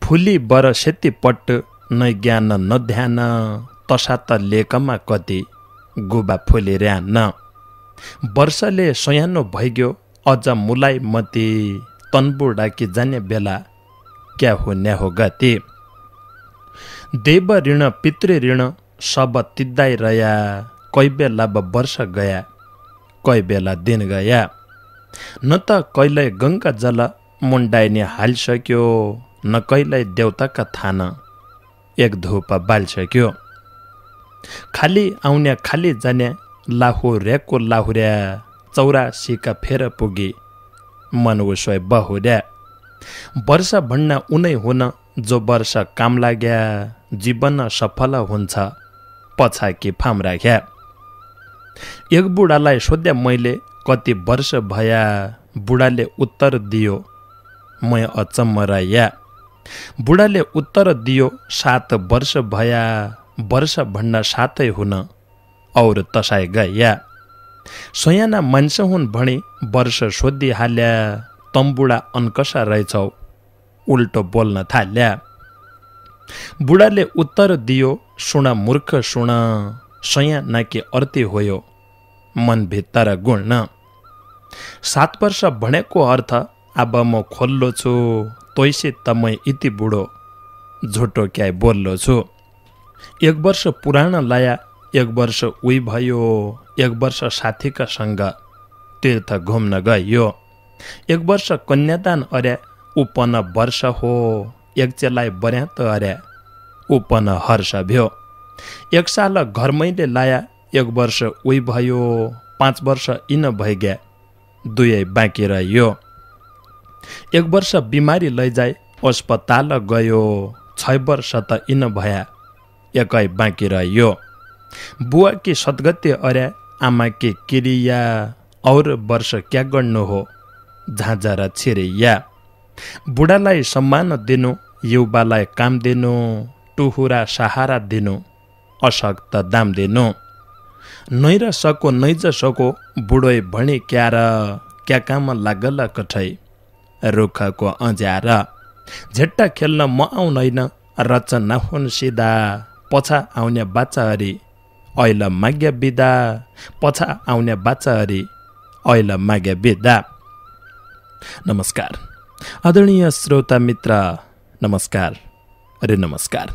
फुली बर सेती पट्ट नै ज्ञान न ध्यान तसा त लेकमा कति गुबा फुली र्यान वर्षले सयानो भइग्यो अझ मुलाई मती तनबुडा कि जाने बेला क्या हो न्या हो गति देव ऋण पितृ ऋण सब तिद्दाइ रया कोही बेला वर्ष गया कोही बेला दिन गया न त कहिल्यै गङ्गा जल मुन्डाइने हालिसक्यो न कहिल्यै देवताका थान एक धूप बालिसक्यो खाली आउने खाली जाने लाहुर्याको लाहुर्या 84 फेर पुगी मन उसोय बहुर्या वर्ष भन्न उनै हुन जो वर्ष काम लाग्या जीवन सफल हुन्छ पछाकी फाम राख्या एक बुढालाई सोध्या मैले कति वर्ष भया बुढाले उत्तर दियो मै अचम्म रह्या बुढाले उत्तर दियो 7 वर्ष भया वर्ष भन्न 7 हुन और तसाइ गया सयाना मान्छे हुन् भणी वर्ष सोधी हाल्या तम्बुडा अनकसा रहेछौ उल्टो बोल्न थाल्या बुढाले उत्तर दियो सुन मूर्ख सुन सयाना कि अर्ती होयो मन भित्र गुण 7 वर्ष भनेको अर्थ अब म खोल्लो छु तैसे त मै इति बुढो झुटो क्या बोल्लो छु 1 वर्ष पुरानो लाया 1 वर्ष उही भयो 1 वर्ष साथीका सँग तीर्थ घुम्न गयो 1 वर्ष कन्यादान अर्या उपन वर्ष हो एक चेलाई बर्यात अर्या उपन हर्ष भ्यो 1 साल घरमैले लाया 1 वर्ष उही भयो 5 वर्ष इन भइग्या दुई बाँकी रह्यो 1 वर्ष बिमारी लैजाए अस्पताल गयो 6 वर्ष त इन भया एकै बाँकी रह्यो बुवा कि सद्गति अर्या आमा कि किरिया और वर्ष क्या गर्नु हो झाँझा छिरिया बुढालाई सम्मान दिनु युवालाई काम दिनु टुहुरा सहारा दिनु अशक्त दाम दिनु नैर सको नैज सको बुढोइ भणी क्यार क्या काम लागल कठै रुखको अँज्यार झेट्टा खेल्न म आउनैन रच नहुन् सिधा पछा आउने बाचाहरी ऐल माग्य बिदा पछा आउने बाचाहरी ऐल माग्य बिदा। नमस्कार आदरणीय श्रोता मित्र, नमस्कार अरे नमस्कार।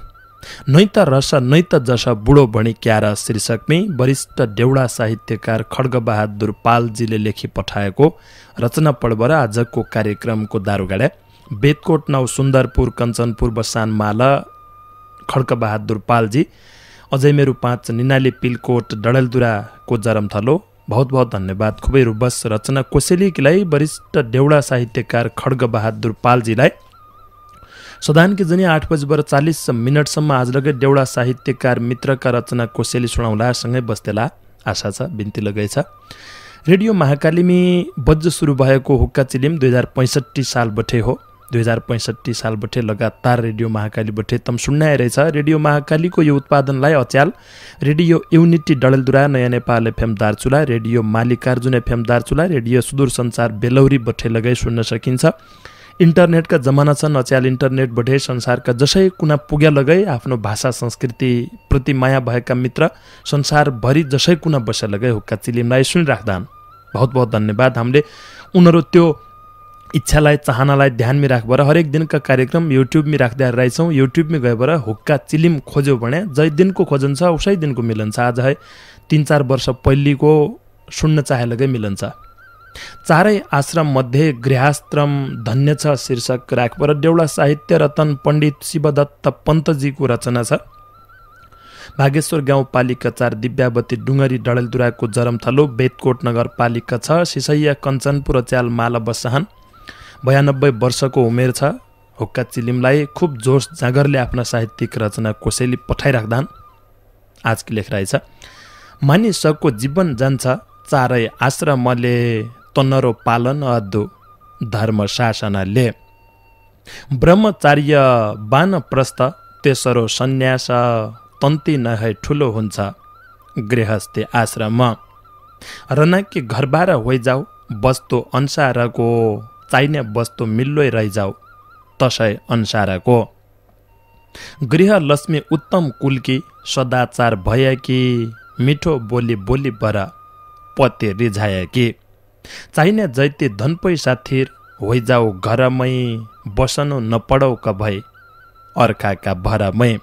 नैत रस नैत जस बुढो भणी क्यार शीर्षकमै वरिष्ठ देउडा साहित्यकार खड्गबहादुर पालजीले लेखी पठाएको रचना पढ्बर आजको कार्यक्रमको दारुगाडा बेतकोट 9 सुन्दरपुर कञ्चनपुर बसानमाला खड्गबहादुर पालजी अझै मेरो 5 निनाली पिलकोट डडेलधुराको जरमथलो बहुत बहुत धन्यवाद। खुबै रुबस रचना कोसेलीलाई वरिष्ठ देउडा साहित्यकार खड्गबहादुर पालजीलाई सदानकी जनी 8:40 आज लगे देउडा साहित्यकार मित्रका रचना कोसेली सुनाउला सँगै बस्तेला आशा छ, बिन्ती लगेछ। रेडियो महाकालीमी बज्ज सुरु भएको हुक्का चिलिम 2065 साल बठे हो। 2065 साल बठे लगातार रेडियो महाकाली बठे तम सुन्नाइ रहेछ। रेडियो महाकालीको यो उत्पादनलाई अच्याल रेडियो युनिटी डडेलधुरा, नयाँ Nepal FM Darchula, radio Mallikarjun FM Darchula, radio सुदूर संसार बेलौरी बठे लगाई सुन्न सकिन्छ। इन्टरनेटका जमाना छन्, अच्याल इन्टरनेट बठे संसारका जसै कुना पुग्या लगाई आफ्नो भाषा संस्कृति प्रति माया भएका मित्र संसारभरि जसै कुना बस्या लगाई हुक्का चिलिमलाई सुनिराख्दान बहुत बहुत धन्यवाद। हामीले उनीहरू त्यो इच्छालाई चाहनालाई ध्यानमै राखबर हरेक दिनका कार्यक्रम युट्युबमै राख्दै रहेछौँ। युट्युबमै गएर हुक्का चिलिम खोज्यो भने जै दिनको खोजन्छ उसै दिनको मिलन्छ। आज है 3-4 वर्ष पहिलेको सुन्न चाहे लगे मिलन्छ। चारै आश्रम मध्ये गृहाश्रम धन्य छ शीर्षक राखबर देउडा साहित्य रतन पण्डित शिवदत्त पन्तजीको रचना छ। भागेश्वर गाउँपालिका 4 दिव्यावती डुङ्गरी डडेलधुराको जरमथलो बेतकोट नगरपालिका 6 सिसैया कञ्चनपुर अच्याल माला बसाहन 92 वर्षको उमेर छ। हुक्का चिलिमलाई खुब जोश जागरले आफ्ना साहित्यिक रचना कोसेली पठाइराख्दान आजको लेख रहेछ। मानिसको जीवन जान्छ चारै आश्रमले तन्नरो पालन अद्दु धर्म शासनले ब्रह्मचार्य वानप्रस्थ तेस्रो सन्यास तन्ती नहै ठुलो हुन्छ गृहस्थी आश्रम रनाकी घरबार होइजाऊ वस्तु अनुसारको चाहिने वस्तु मिल्लोइ रहिजाऊ तसै अनुसारको गृहलक्ष्मी उत्तम कुलकी सदाचार भएकी मिठो बोली बोली बर पति रिझाएकी चाहिने जैती धन पैसा थिर होइजाऊ घरमै बसनु नपडौ क भई अर्काका भरमै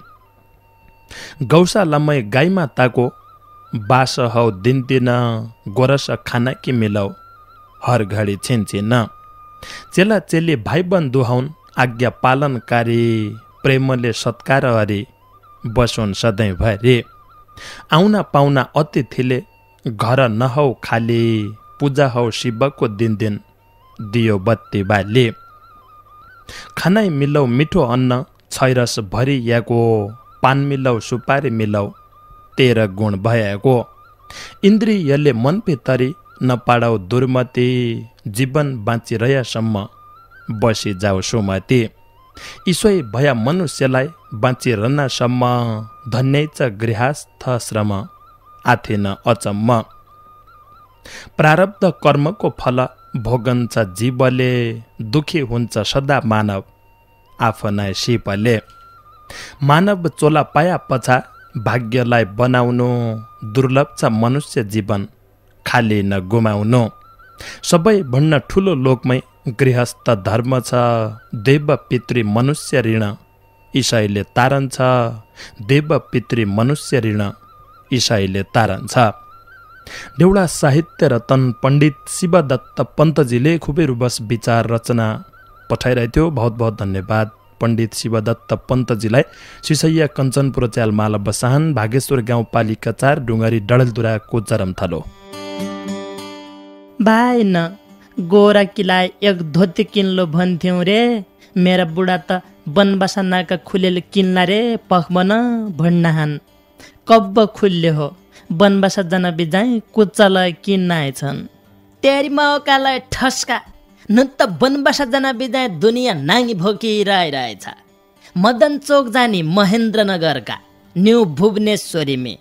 गौशालामै गाई माताको बास हौ दिन दिन गोरस खाना कि मिलौ हर घडी छिनछिन चेला चेली भाइ बन्धु हौन् आज्ञा पालनकारी प्रेमले सत्कार हरि बसुन् सधैँभरि आउना पाउना अतिथिले घर नहौ खाली पूजा हौ शिवको दिन दिन दियो बत्ती बाली खानै मिलौ मिठो अन्न छैरस भरियाको पान मिलौ सुपारी मिलौ 13 गुण भएको इन्द्रियले मन भितरी नपाडौ दुर्मति जीवन बाँचिरहेसम्म बसी जाऊ सुमति ईश्वै भया मनुष्यलाई बाँचिरहनसम्म धन्यै च गृहस्थ श्रम आथिन अचम्म प्रारब्ध कर्मको फल भोगन्छ जीवले दुखी हुन्छ सदा मानव आफ्नै सिपले मानव चोला पाया पछा भाग्यलाई बनाउनु दुर्लभ छ मनुष्य जीवन खाली न गुमाउनु सबै भन्न ठुलो लोकमै गृहस्थ धर्म छ देव पितृ मनुष्य ऋण ईशैले तारन्छ देव पितृ मनुष्य ऋण ईशैले तारन्छ देउडा साहित्य रतन पण्डित शिवदत्त पन्तजीले खुबै रुबस विचार रचना पठाइरहेको थियो। बहुत बहुत धन्यवाद पण्डित शिवदत्त पन्तजीलाई। सिसैया कञ्चनपुर च्यालमाला बसाहन भागेश्वर गाउँपालिका 4 डुङ्गरी डडेलधुराको चरमथलो। भाइ न गोरा किलाई एक धोती किन्लो भन्थ्यौँ रे, मेरा बुढा त बनबासा नाका खुलेल किन्ला रे पखबन भन्नाहान। कब्ब खुल्ले हो बनबासा जना बिजाइ कुच्चल किन्नाएछन्। तेरी मौकालाई ठस्का न त बनबासा जना बिजाइ दुनियाँ नाङ्गी भोकिरहेछ। मदन चोक जानी महेन्द्रनगरका न्यू भुवनेश्वरीमे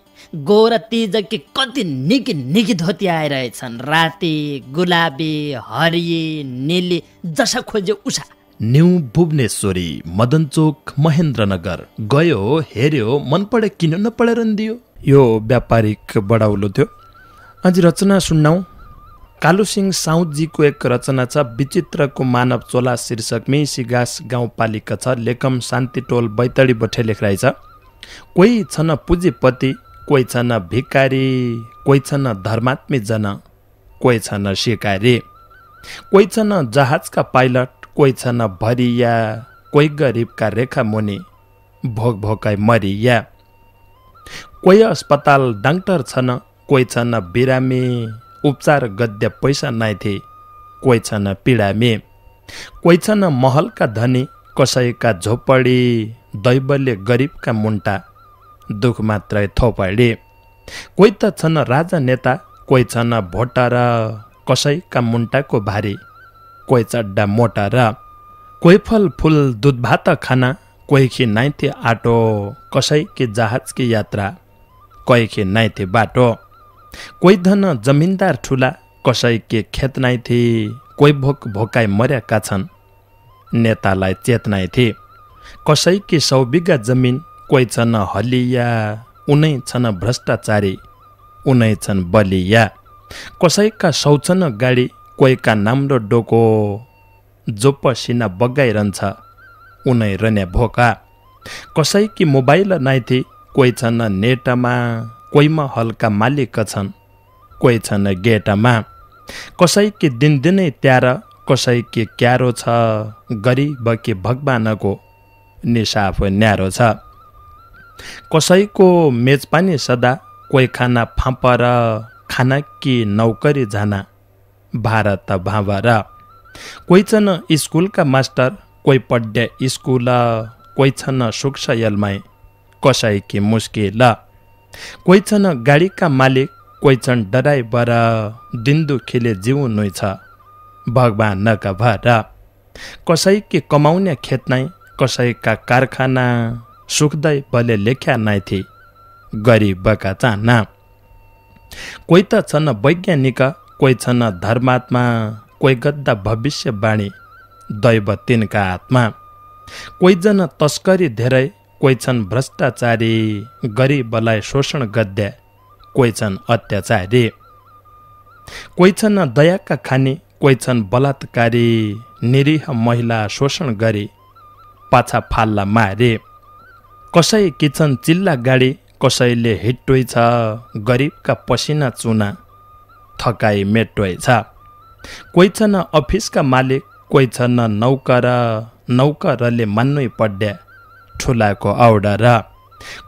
गोरा तिजकी कति निकी निकी धोती आइरहेछन्। राति गुलाबी हरिये नीली जसा खोज्यो उषा। न्यू भुवनेश्वरी मदनचोक महेन्द्रनगर गयो हेर्यो मन पढे किन नपढेर दियो। यो व्यापारिक बडाउलो थियो। अझ रचना सुन्नाऊ। कालु सिंह साउदजीको एक रचना छ विचित्रको मानव चोला शीर्षकमै सिगास गाउँपालिका 6 लेकम शान्तिटोल बैतडी बठे लेखराइ छ। कोही छन् पुँजीपति, कोही छन् भिकारी, कोही छन् धर्मात्मी जन, कोही छन् शिकारी, कोही छन् जहाजका पाइलट, कोही छन् भरिया, कोही गरिबका रेखा मुनि भोग भोकाइ मरिया, कोही अस्पताल डाक्टर छन्, कोही छन् बिरामी उपचार गद्य पैसा नाइथे, कोही छन् पीडामी, कोही छन् महलका धनी, कसैका झोपडी दैवले गरिबका मुन्टा दुख मात्रै थोपडी, कोही त छन् राजा नेता, कोही छन् भोटर कसैका मुन्टाको भारी, कोही चड्डा मोटर, कोही फल फुल दुध भात खाना, कोही कि नाइथे आटो, कसैकी जहाजकी यात्रा, कोही कि नाइथे बाटो, कोही धन जमिनदार ठुला, कसैके खेत नाइथे, कोही भोक भोकाइ मर्याका छन् नेतालाई चेत नाइथे, कसैकी 100 बिघा जमिन, कोही छन् हलिया, उनै छन् भ्रष्टाचारी, उनै छन् बलिया, कसैका 100 छन् गाडी, कोहीका नाम्रो डोको जो पसिना बगाइरहन्छ उनै रन्या भोका, कसैकी मोबाइल नाइथे, कोही छन् नेटमा, कोहीमा हल्का मालिक छन्, कोही छन् गेटमा, कसैकी दिनदिनै त्यार, कसैकी क्यारो छ, गरिबकी भगवानको निसाफ न्यारो छ, कसैको मेजपानी सदा, कोही खाना फापर, खाना कि नौकरी जाना भारत भाँबर, कोही छन् स्कुलका मास्टर, कोही पढ्य स्कुल, कोही छन् सुक्सयलमै कसैकी मुस्किल, कोही छन् गाडीका मालिक, कोही छन् ड्राइभर, दिन दुखीले जिउनु छ भगवानका भर, कसैकी कमाउने खेत नै, कसैका कारखाना, सुखदै बले लेख्या नाइथे गरिबका चाहना, कोही त छन् वैज्ञानिक, कोही छन् धर्मात्मा, कोही गद्दा भविष्यवाणी दैव तिनका आत्मा, कोही जन तस्करी धेरै, कोही छन् भ्रष्टाचारी, गरिबलाई शोषण गद्या कोही छन् अत्याचारी। कोही छन् दयाका खानी, कोही छन् बलात्कारी, निरीह महिला शोषण गरी पाछा फाल्ला मारे। कसै किचन चिल्ला गाडी, कसैले हिट्टोइ छ, गरिबका पसिना चुना थकाइ मेट्टोइ छ। कोही छन् अफिसका मालिक, कोही छन् नौकर, नौकरले मान्नै पड्या ठुलाको औडर।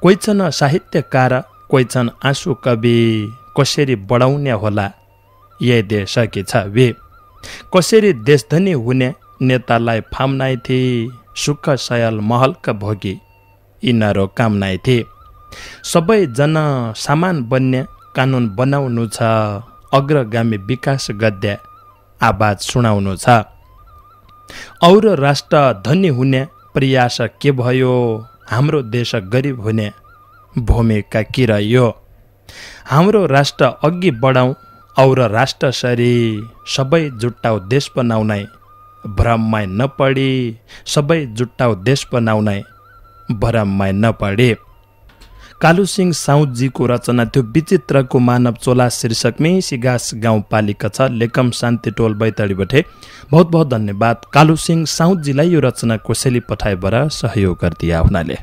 कोही छन् साहित्यकार, कोही छन् आँसु कवि, कसरी बढाउने होला यही देश कि छवि। कसरी देशधनी हुने नेतालाई फाम्नाइ थिए, सुख सयल महलका भोगी यिनीहरू कामनाइ थिए। सबैजना सामान बन्ने कानुन बनाउनु छ, अग्रगामी विकास गद्या आवाज सुनाउनु छ। और राष्ट्र धनी हुने प्रयास के भयो, हाम्रो देश गरिब हुने भूमिका के रह्यो। हाम्रो राष्ट्र अघि बढाउँ और राष्ट्र सरी, सबै जुट्टाउ देश बनाउनै भ्रममै नपडी, सबै जुट्टाउ देश बनाउनै भ्रममै नपडी। कालु सिंह साउदजीको रचना थियो विचित्रको मानव चोला शीर्षकमै सिगास गाउँपालिका छ, लेकम शान्ति टोल बैतडीबटे। बहुत बहुत धन्यवाद कालु सिंह साउदजीलाई यो रचना कोसेली पठाएबाट सहयोग गरिदिया हुनाले।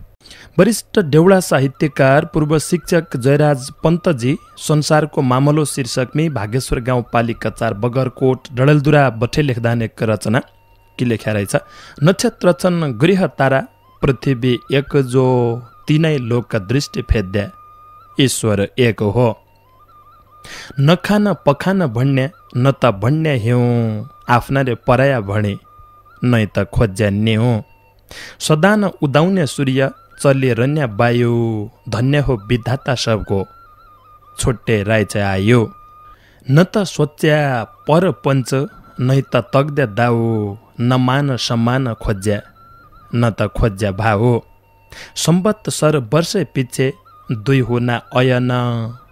वरिष्ठ देउडा साहित्यकार पूर्व शिक्षक जयराज पन्तजी संसारको मामलो शीर्षकमै भागेश्वर गाउँपालिका 4 बगरकोट डडेलधुरा बठे लेख्दान एक रचना के लेख्या रहेछ। नक्षत्र छन् गृह तारा, पृथ्वी एक जो तीनै लोकका दृष्टि फेद्या ईश्वर एक हो। नखान पखान भन्ने न त भन्ने हिउँ, आफ्नाले पराया भने नै त खोज्या निहुँ। सदा न उदाउने सूर्य, चलिरहने वायु, धन्य हो विधाता सबको छुट्टे राइच आयो। न त सोच्या पर पञ्च, नै त तग्द्या दाउ, न मान सम्मान खोज्या न त खोज्या भाउ। संवत्सर वर्षै पिछे दुई हुना अयन,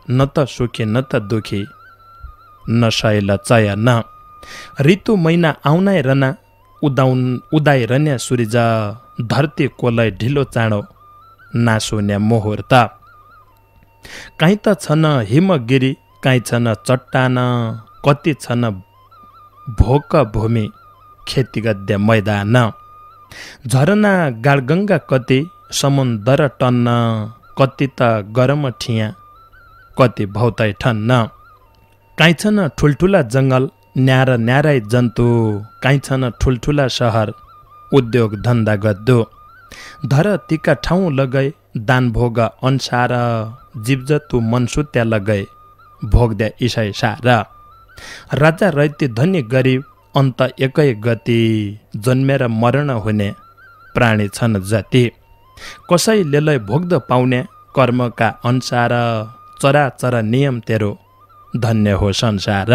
न त सुखी न त दुखी न शैल चयन। ऋतु महिना आउनै रना, उदाइ रन्या सूर्य, धरती कोलै ढिलो चाँडो नासुन्या मुहुर्त। काहीँ त छन् हिमगिरी, काहीँ छन् चट्टान, कति छन् भोक भूमि खेतीगद्य मैदान। झरना गाडगङ्गा कति, समुन्दर टन्न, कति त गरम ठिया कति भौतै ठन्न। काहीँ छन् ठुल्ठुला जङ्गल, न्यारा न्यारै जन्तु, काहीँ छन् ठुल्ठुला सहर, उद्योग धन्दा गद्दो। धरतीका ठाउँ लगै दान भोग अनुसार, जीवजतु मनसुत्या लगै भोग्द्या इसै सार। राजा रैती धनी गरिब, अन्त एकै गति, जन्मेर मरण हुने प्राणी छन् जति। कसैले भोग्द पाउने कर्मका अनुसार, चराचर नियम तेरो धन्य हो संसार।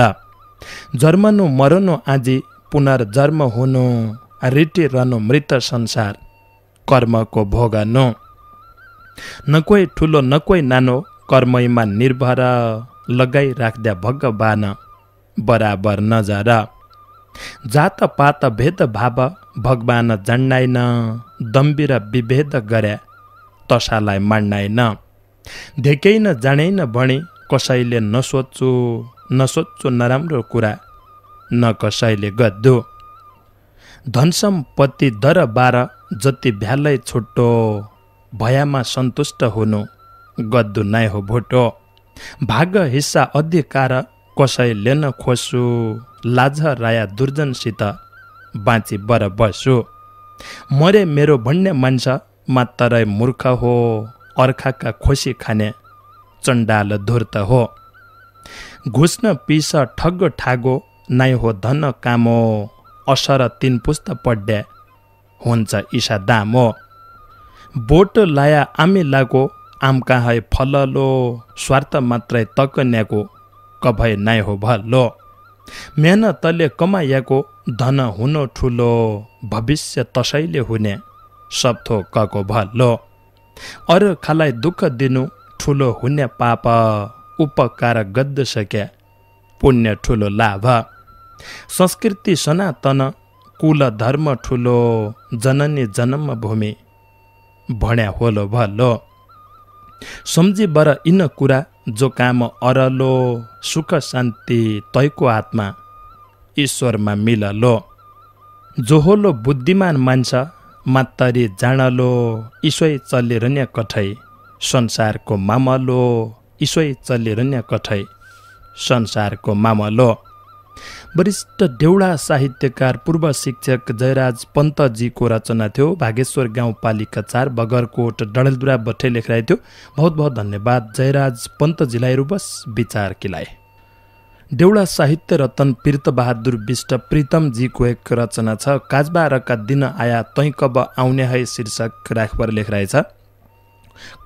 जन्मनु मरनु आजी, पुनर्जन्म हुनु, रिटिरहनु मृत संसार कर्मको भोगनु। न कोही ठुलो न कोही नानो, कर्मैमा निर्भर, लगाइ राख्द्या भगवान बराबर नजर। जात पात भेद भाव भगवान जान्नाइन, दम्बी र विभेद गरे तसालाई मान्नाइन। धेकैन जानेन भणी, कसैले नसोच्छु नराम्रो कुरा, न कसैले गद्दो। धन सम्पत्ति दरबार, जति भ्यालै छुट्टो, भयामा सन्तुष्ट हुनु गद्दु नै हो भोटो। भाग हिस्सा अधिकार, कसैले न खोसु, लाज राया दुर्जनसित बाँची बर बसु। मरे मेरो भन्ने मान्छ, मात्रै मूर्ख हो, अर्खाका खोसी खाने चण्डाल धूर्त हो। घुस्न पिस ठग ठागो, नै हो धन कामो, असर 3 पुस्त पड्या हुन्छ ईशा दामो। बोट लाया आमी लागो, आम कहाँ फललो, स्वार्थ मात्रै तकन्याको कभै नै हो भलो। मेहनतले कमाइएको धन हुनु ठुलो, भविष्य तसैले हुने सब थोकको भलो। अरू खालाई दुःख दिनु ठुलो हुने पाप, उपकार गद्द सक्या पुण्य ठुलो लाभ। संस्कृति सनातन, कुल धर्म ठुलो, जननी जन्म भूमि भण्या होलो भलो। सम्झी बर इन कुरा जो काम अरलो, सुख शान्ति तैको आत्मा ईश्वरमा मिललो। जो होलो बुद्धिमान मान्छ मात्तरी जाणलो, ईश्वै चलिरन्य कठै संसारको मामलो, ईश्वै चलिरन्य कठै संसारको मामलो। वरिष्ठ देउडा साहित्यकार पूर्व शिक्षक जयराज पन्तजीको रचना थियो। भागेश्वर गाउँपालिका 4 बगरकोट डडेलधुरा बठे लेखिरहेको थियो। बहुत बहुत धन्यवाद जयराज पन्तजीलाई। रुबस विचार किलाए। देउडा साहित्य रतन पीर्तबहादुर विष्ट प्रीतमजीको एक रचना छ। काजबारका दिन आया तै कब आउने है शीर्षक राखबर लेखिरहेछ।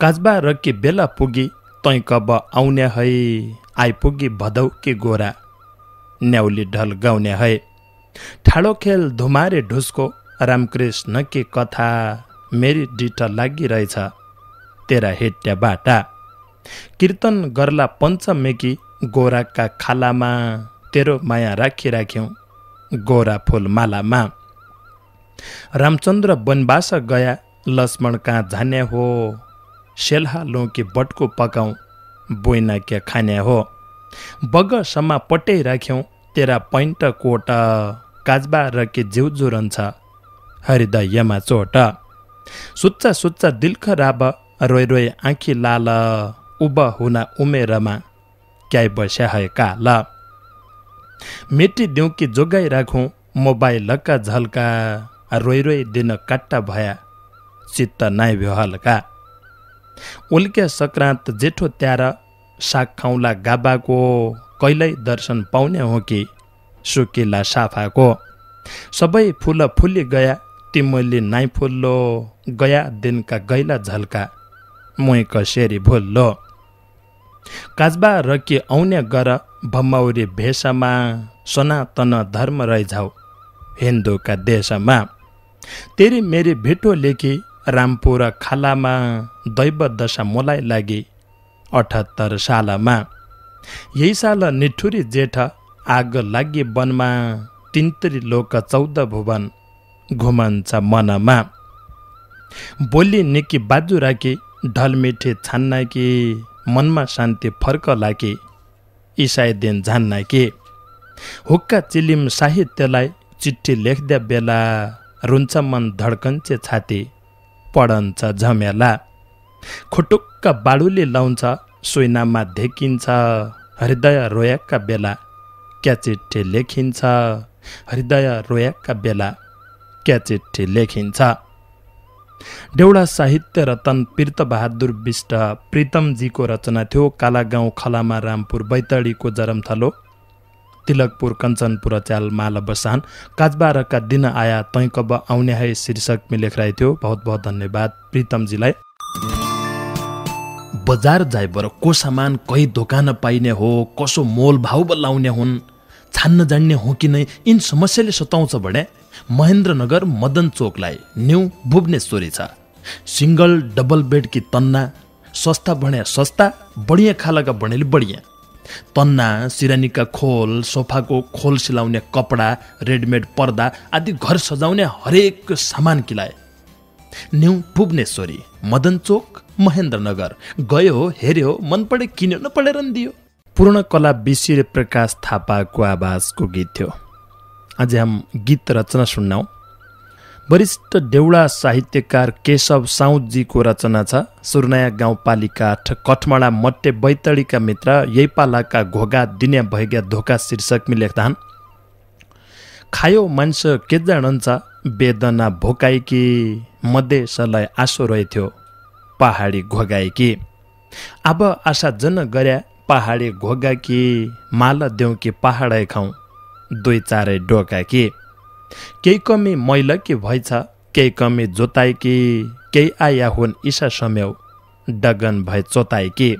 काजबारकी बेला पुगी तै कब आउने है, आइपुगी भदौ के गोरा न्याउली ढल गाउने है। ठाडो खेल धुमारे ढुसको रामकृष्ण की कथा, मेरी डिठ लागिरहेछ तेरा हेट्या बाटा। कीर्तन गर्ला पञ्चमेकी गोराका खालामा, तेरो माया राख्यौं गोरा फूल मालामा। रामचन्द्र वनवास गया लक्ष्मण कहाँ जाने हो, सेल्हा लोकी बटको पकाउँ बोइना के खाने हो। बगसम्म पटै राख्यौं तेरा पैन्ट कोट, काजबा र के जिउजु रहन्छ हृदयमा चोट। सुच्चा सुच्चा दिल खराब रोइ रोइ आँखी लाल, उब हुना उमेरमा क्याइ बस्या है काल। मेटी दिउँ कि जोगाइ राखौँ मोबाइलका झल्का, रोइ रोइ दिन काट्टा भया चित्त नाइ भ्यो हल्का। उल्के सङ्क्रान्त जेठो त्यार साग खाउँला गाबाको, कहिल्यै दर्शन पाउने हो कि सुकिला साफाको। सबै फुल फुली गया तिमली नाइ फुल्लो, गया दिनका गैला झल्का मुइ कसेरी भुल्लो। काजबा रकी आउने गर भम्मौरी भेषमा, सनातन धर्म रहिझाउ हिन्दूका देशमा। तेरी मेरी भेटो लेखी रामपुर खालामा, दैव दशा मोलाई लागि 78 सालमा। यही साल निठुरी जेठ आग लागि वनमा, तिन्तरी लोक 14 भुवन घुमन्छ मनमा। बोली निकी बाजु राखी ढलमिठी छान्न कि, मनमा शान्ति फर्क लागी इसाई दिन जान्न कि। हुक्का चिलिम साहित्यलाई चिठी लेख्दा बेला, रुन्छ मन धड्कन्छ छाती पढन्छ झमेला। खुटुक्क बाडुली लाउँछ सुइनामा धेकिन्छ, हृदय रोयाका बेला क्या चिठी लेखिन्छ, हृदय रोयाका बेला क्या चिठी लेखिन्छ। देउडा साहित्य रतन पीर्तबहादुर विष्ट प्रीतमजीको रचना थियो। कालागाउँ खलामा रामपुर बैतडीको जरमथलो, तिलकपुर कञ्चनपुर च्याल माल बसान। काजबारका दिन आया तै कब आउने है शीर्षक में लेखिरहेको थियो। बहुत बहुत धन्यवाद प्रीतमजीलाई। बजार जाइबर को सामान कही दोकान पाइने हो, कसो मोल भाव लाउने हुन्, छान्न जान्ने हो कि नै, इन समस्याले सताउँछ भने महेन्द्रनगर मदन चोकलाई न्यू भुवनेश्वरी छ। सिंगल डबल बेड की तन्ना सस्ता भने सस्ता, बढिया खालका भनेले बढिया। तन्ना, सिरानीका खोल, सोफाको खोल सिलाउने कपडा, रेडमेड पर्दा आदि घर सजाउने हरेक सामान किलाए। न्यू भुवनेश्वरी मदन चोक महेन्द्रनगर। गयो, हेर्यो, मन पढे, किन्यो, नपढेर नि दियो। पूर्णकला बिसिर प्रकाश थापाको आवाजको गीत थियो। आज हम गीत रचना सुन्नौ। वरिष्ठ देउडा साहित्यकार केशव साउदजीको रचना छ। सुरनयाँ गाउँपालिका 8 कठमडा मट्टे बैतडीका मित्र यही पालाका घोगा दिने भएका धोका शीर्षकमा लेख्दान्। खायो मान्छ के जाणन्छ वेदना भोकाइकी, मधेसलाई आशो रहेथ्यो पहाडी घोगाइकी। अब आशा जन गर्या पहाडी घोगाकी, माल देऊ कि पहाडै खाउँ दुई चारै डोकाकी। केही कमी मैलकी भएछ, केही कमी जोताइकी, केही आया हुन् ईशा सम्यौ डगन भए चोताइकी।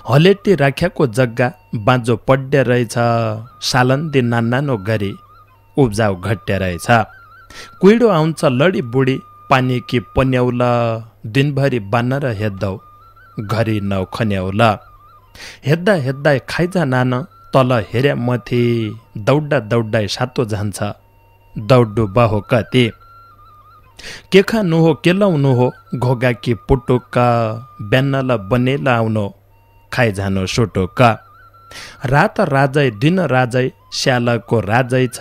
हलेटी राख्याको जग्गा बाँझो पड्या रहेछ, सालन्दी नानो गरी उब्जाउ घट्या रहेछ। कुइडो आउँछ लडी बुढी पानी कि पन्याउल, दिनभरि बान्न र हेद्दौ घरि नौ खन्याउल। हेद्दा हेद्दा खाइजा नान तल हेर्या मथि, दौड्दा दौड्दा सातो जान्छ दौड्डु बहो कति। के खानु हो के लाउनु हो घोगा कि पुटुक्क बेन्नल बनेला आउनु खाइ जानु सुटुक्क रात राजै दिन राजै स्यालको राजै छ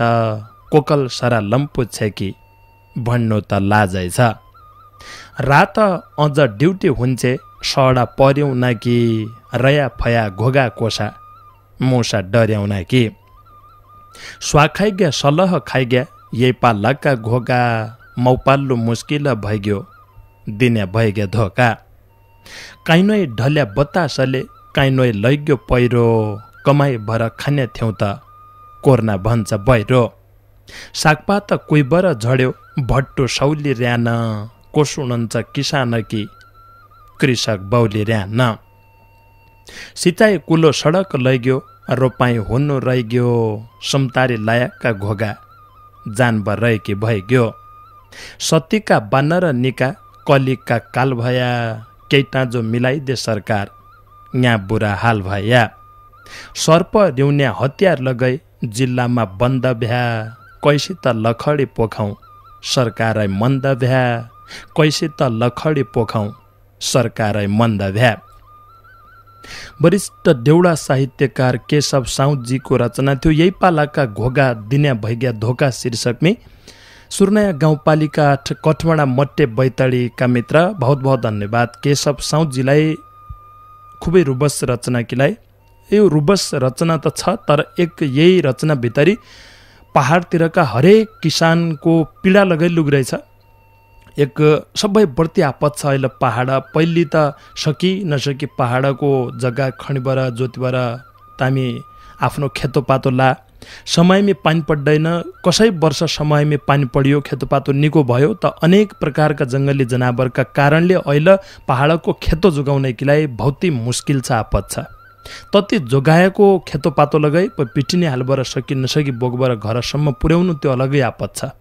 कोकल सरा लम्पु छेकी भन्नु त लाजै छ रात अझ ड्युटी हुन्छे सडा पर्याउन कि रया फया घोगा कोसा मुसा डर्याउन कि स्वा खाइग्या सलह खाइग्या यही पालका घोगा मौपाल्लु मुस्किल भइग्यो दिने भइग्या धोका काइनोइ ढल्या बतासले काइनोइ लैग्यो पहिरो कमाइ भर खाने थियौँ त कोर्ना भन्छ बहिरो सागपात कुइबर झड्यो भट्टु सौली र्यान को सुनन्छ किसान कि कृषक बौली र्यान सिँचाइ कुलो सडक लैग्यो रोपाई हुनु रहिग्यो समतारी लायकका घोगा जानबर रहेकी भइग्यो सतीका बानर निका कलिका काल भया केटा जो मिलाइदे सरकार यहाँ बुरा हाल भया सर्प र्याउन्या हतियार लगाई जिल्लामा बन्द भ्या कैसी त लखडी पोखाउँ सरकारै मन्द भ्या कैसी त लखडी पोखाउँ सरकारै मन्द भ्या वरिष्ठ देउडा साहित्यकार केशव साउदजीको रचना थियो यही पालाका घोगा दिन्या भइग्या धोका शीर्षकमी सुर्नया गाउँपालिका 8 कठवडा मट्टे बैतडीका मित्र बहुत बहुत धन्यवाद केशव साउदजीलाई खुबै रुबस रचना किलाई यो रुबस रचना त छ तर एक यही रचना भित्री पहाडतिरका हरेक किसानको पीडा लगाइलुग रहेछ एक सबै बढ्ती आपत छ अहिले पहाड पहिले त सकी नसकी पहाडको जग्गा खणीबाट जोतीबाट तामी आफ्नो खेतोपातो ला समयमै पानी पर्दैन कसै वर्ष समयमै पानी पर्यो खेतोपातो निको भयो त अनेक प्रकारका जङ्गली जनावरका कारणले अहिले पहाडको खेतो जोगाउनकीलाई बहुतै मुस्किल छ आपत छ तति जोगाएको खेतोपातो लगाई पिटिने हालबाट सकी नसकी बोकबाट घरसम्म पुर्याउनु त्यो अलगै आपत छ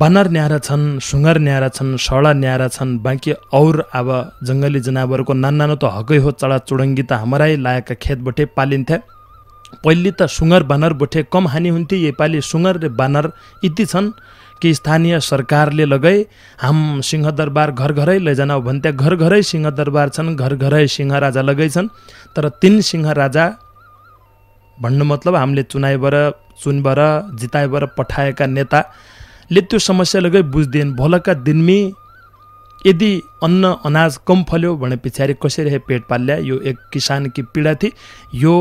बानर न्यारा छन् सुँगर न्यारा छन् सडा न्यारा छन् बाँकी और अब जङ्गली जनावरको नानो त हकै हो चढा चुडङ्गी त हाम्रै लायकका खेतबटे पालिन्थे पहिले त सुँगर बानर बठे कम हानि हुन्थे योपालि सुँगर र बानर यति छन् कि स्थानीय सरकारले लगाई हाम सिंहदरबार घर घरै लैजान भन्थे घर घरै सिंहदरबार छन् घर घरै सिंह राजा लगै छन् तर 3 सिंह राजा भन्नु मतलब हामीले चुनबाट जिताइबाट पठाएका नेताले त्यो समस्या लगाई बुझ्दिएन भोलका दिनमी यदि अन्न अनाज कम फल्यो भने पछाडि कसरी पेट पाल्ल्या यो एक किसानकी पीडा थिए यो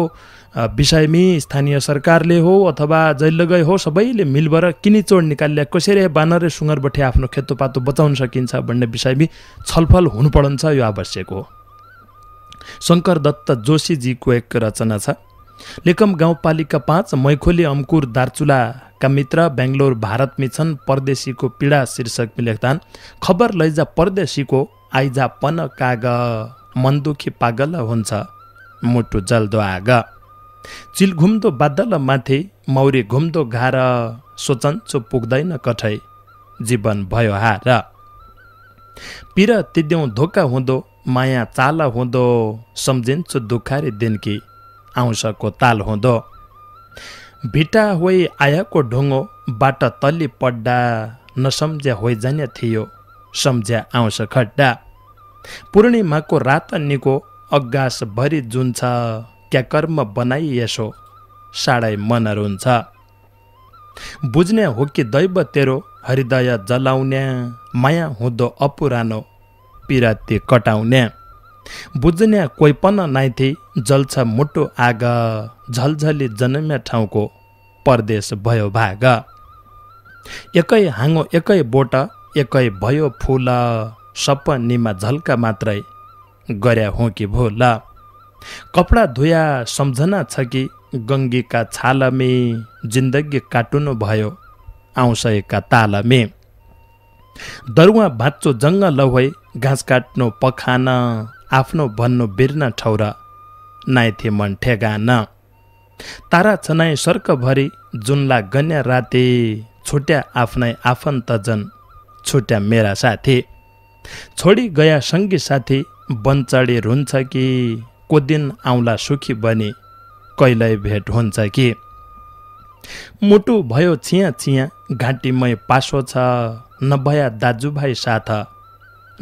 विषयमी स्थानीय सरकारले हो अथवा जैलगै हो सबैले मिलबर किनिचोड निकाल्ल्या कसरी बानर र सुँगरबठे आफ्नो खेतोपातो बचाउन सकिन्छ भन्ने विषयमी छलफल हुनुपर्छ यो आवश्यक हो शङ्कर दत्त जोशीजीको एक रचना छ लेकम गाउँपालिका 5 मैखोली अम्कुर दार्चुलाका मित्र बेङ्गलोर भारतमी छन् परदेशीको पीडा शीर्षक लेख्दान खबर लैजा परदेशीको आइजा पन काग मनदुखी पागल हुन्छ मुटु जल्दो आग चिल घुम्दो बादल माथि मौरी घुम्दो घार सोचन्चो पुग्दैन कठै जीवन भयो हार पिर तिद्यौँ धोका हुँदो माया चाल हुँदो सम्झिन्छु दुखारी दिनकी आउँसको ताल हुँदो भिटा होइ आयाको ढुङ्गो बाट तल्ली पड्डा नसम्झ्या होइ जाने थियो सम्झ्या आउँछ खड्डा पूर्णिमाको रात निको अग्गास भरि जुन छ क्या कर्म बनाई यसो साडै मन रुन्छ बुझ्ने हो कि दैव तेरो हृदय जलाउने माया हुँदो अपुरानो पिराती कटाउने बुझ्ने कोही पनि नाइथे जल्छ मुटु आग झलझली जन्म्या ठाउँको परदेश भयो भाग एकै हाँगो एकै बोट एकै भयो फुल सपनीमा झल्का मात्रै गर्या हो कि भोल कपडा धुया सम्झना छ कि गङ्गीका छालमे जिन्दगी काटुनु भयो आउँसका तालमे दरुवा भाँच्चो जङ्गल होइ घाँस काट्नु पखान आफ्नो भन्नु बिर्न ठौर नाइथे मन ठेगान तारा छनाई सर्कभरि जुनला गन्या राते छुट्या आफ्नै आफन्त जन छुट्या मेरा साथी छोडी गया सङ्गी साथी बन्चडी रुन्छ कि को दिन आउँला सुखी बनी कहिल्यै भेट हुन्छ कि मुटु भयो छिया छिया घाँटीमै पासो छ नभया दाजुभाइ साथ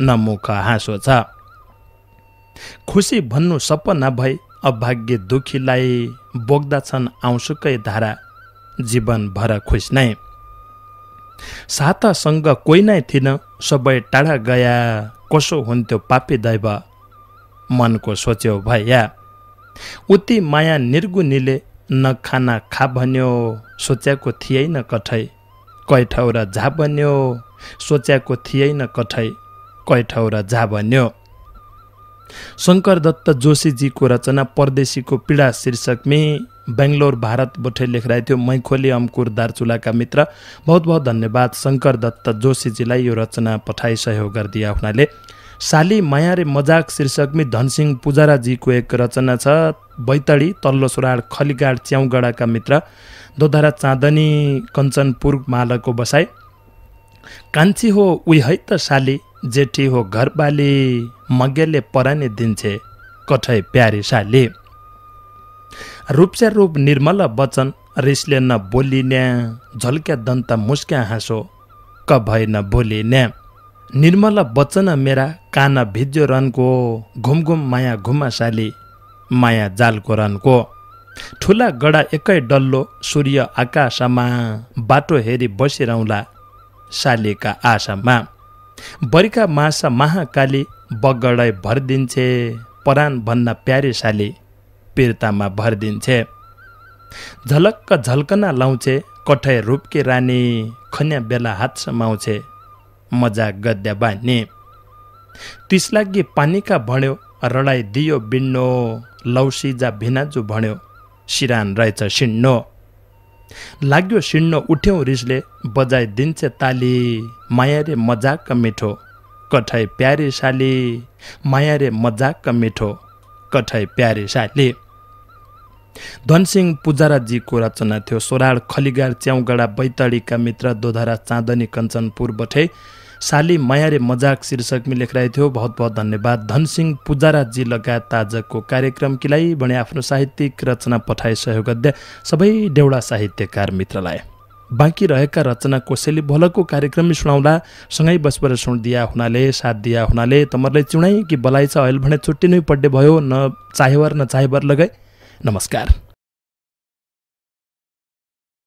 न मुख हाँसो छ। खुसी भन्नु सपना भई अभाग्य दुखीलाई बोक्दछन् आउँसुकै धारा जीवन भर खुस नै। साथसँग कोही नै थिन सबै टाढा गया कसो हुन्थ्यो पापी दैव मनको सोच्यो भैया। उति माया निर्गुनीले न खाना खा भन्यो सोच्याको थिए न कठै कै ठाउँ जा भन्यो सोच्याको थिए न कठै कै ठाउँ जा भन्यो। शंकर दत्त जोशीजीको रचना परदेशीको पीडा शीर्षक में बेंगलोर भारत बोठे लेख रहे थे मैखोली अमकुर दार्चुलाका मित्र। बहुत बहुत धन्यवाद शंकर दत्त जोशीजीलाई यो रचना पठाई सहयोग गरिदिया हुनाले। साली माया रे मजाक शीर्षक में धनसिंह पुजाराजीको एक रचना छ बैतडी तल्लो सोराड खलीगाड च्याउगडाका मित्र। दोधारा चाँदनी कञ्चनपुर मालको बसाई। कान्छी हो उही है त साली जेठी हो घरबाली मगेले परानी दिन्छे कठै प्यारी साली। रूपस्या रूप निर्मल वचन रिसले न बोलिन्या झल्क्या दन्त मुस्क्या हाँसो क भई न बोलिन्या। निर्मल वचन मेरा कान भिज्यो रनको घुमघुम माया घुमा साली माया जालको रनको। ठुला गडा एकै डल्लो सूर्य आकाशमा बाटो हेरी बसिरहला सालीका आशामा। बरिका मासा महाकाली बगडै भरिदिन्छे परान भन्न प्यारी साली पीरतामा भरिदिन्छे। झलक्क झल्कना लाउँछे कठै रूपकी रानी खन्या बेला हात समाउँछे मजाक गद्या बानी। तिस लागि पानीका भन्यो रडाई दियो बिन्नो लौसिजा भिनाजु भन्यो सिरान रहेछ सिन्नो। लाग्यो सिन्नो उठ्यौं रिसले बजाइ दिन्छे ताली माया रे मजाक मिठो कठै प्यारी साली माया रे मजाक मिठो कठै प्यारी साली। धनसिंह पुजाराजीको रचना थियो। सोराड खलीगाड च्याउगडा बैतडीका मित्र दोधारा चाँदनी कञ्चनपुर बठे साली माया रे मजाक शीर्षक में लेख रहे थियो। बहुत बहुत धन्यवाद धनसिंह पुजाराजी लगायत आजको कार्यक्रम किलाई बने आफ्नो साहित्यिक रचना पठाई सहयोग गद्य सबै देउडा साहित्यकार मित्रलाई। बाँकी रहेका रचना कोसेली भलको कार्यक्रम में सुनाउला सँगै बसपर सुनिदिया हुनाले साथ दिया हुनाले तमरलाई चुनाई कि बलाई छ अहिले भने छुट्टी नै पड्डे भयो न चाहेवर न चाहेवर लगाई। नमस्कार।